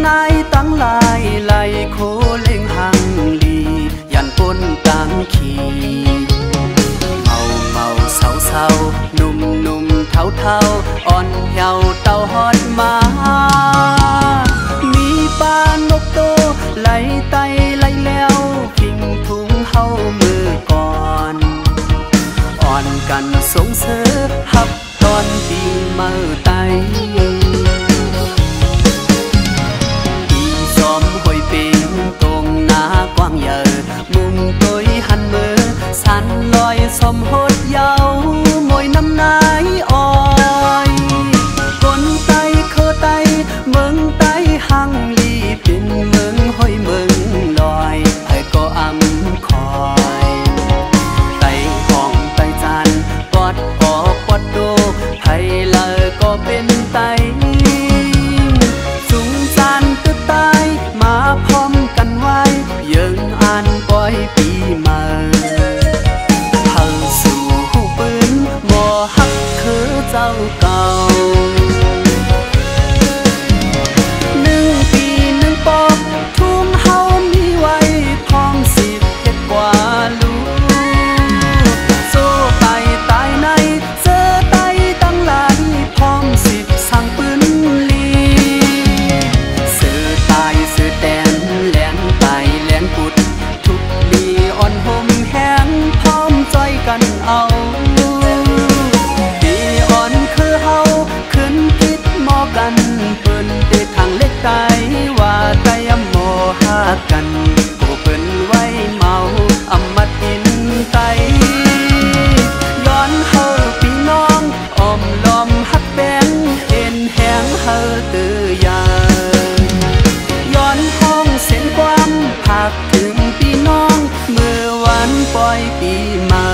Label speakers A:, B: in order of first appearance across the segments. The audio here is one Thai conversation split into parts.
A: นายตั้งลายไหลโคเล่งหังลียันปนตังขีเมาเศร้านุ่มเท่าอ่อนเยาเต้าฮอดมามีปลานกโตไหลไตไหลแล้วพิงทุงเฮามือก่อนอ่อนกันสงเสอฮับตอนปีมือไตตรงหน้ากว้างใหญ่มุมตัวหันมือสันลอยสมโหดเยามวยน้ำนายอ้อยกนไตเคอไตเมืองไตหังลีเป็นเมืองห้อยเมืองลอยให้ก็อำคอยไตของไตจานปอดปอดโดให้เลยก็เป็นไตสูงจานตึกตายมาพร้อมกันไว้ยังอ่านปล่อยปีมาเฮาสู่หูปืนบ่ฮักคือเจ้าเก่า1 ปี1 ปอกทุ่มเฮามีไว้พร้อม10เฮ็ดกว่าลูกโซ่ไปตายในเจอไตตั้งหลายพร้อม10สั่งปืนลีซื้อตายซื้อแดนแหลนตายแหลนกุดทุกลีอ่อนห่มแห้งพร้อมใจกันเอาปีอ่อนคือเฮาขึ้นคิดมอกันเปิ้นเตทางเล็กไตว่าไตยำโมหากันผู้เปิ้นไว้เมาอำมัดอินไตย้อนเฮาพี่น้องอ้อมล้อมฮักแบงเอ็นแหงเฮาตือยาย้อนห้องเส้นความภาคถึงพี่น้องเมื่อวันปล่อยปีมา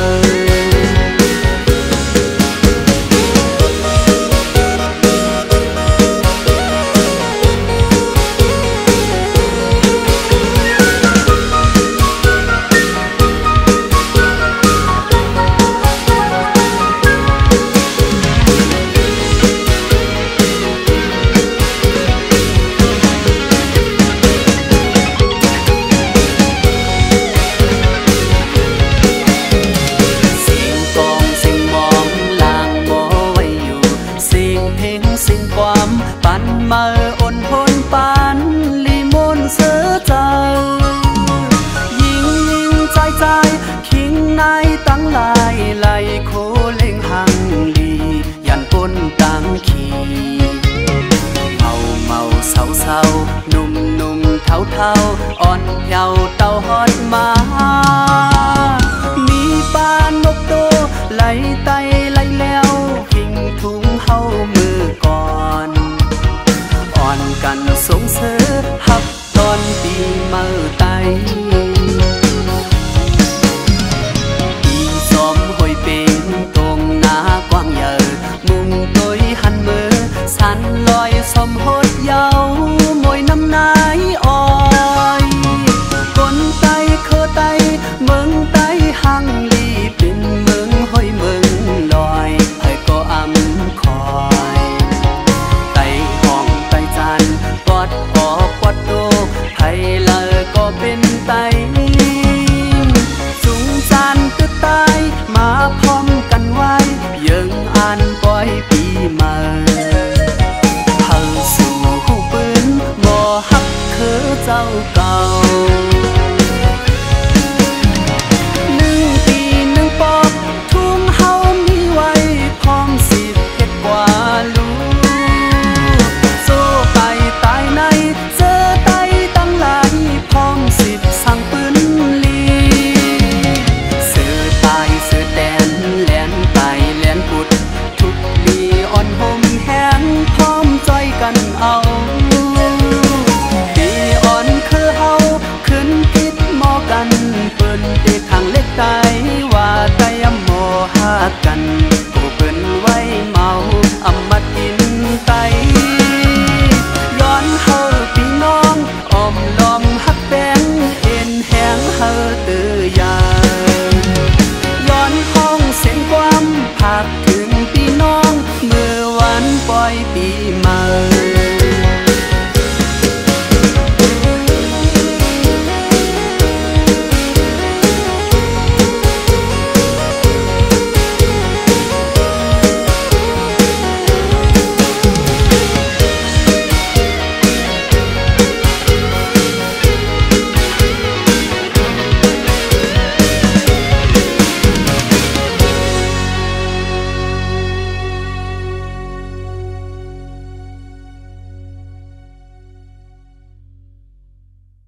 A: ปันมาอ่อนพนปานลีมนเสือเจ้ายิงใจคิงนายตั้งลายไหลโคเล่งหังลียันปนตังขีเมาเศร้านุ่มเท่าอ่อนเยาเต้าฮอดมามีปลานกโตไหลไตไหลแล้วพิงทุงเฮามือก่อนอ่อนกันสงเสอฮับตอนปีมือไตปีสมห้อยเป็นตรงหน้ากว้างใหญ่มุมตัวหันมือสันลอยสมโหดเยามวยน้ำนายอ้อยกนไตเคอไตเมืองไตหังลีเป็นเมืองห้อยเมืองลอยให้ก็อำคอยไตของไตจานปอดโดให้เลยก็เป็นไตสูงจานตึกตายมาพร้อมกันไว้ยังอ่านปล่อยปีมาเฮาสู่หูปืนบ่ฮักคือเจ้าเก่า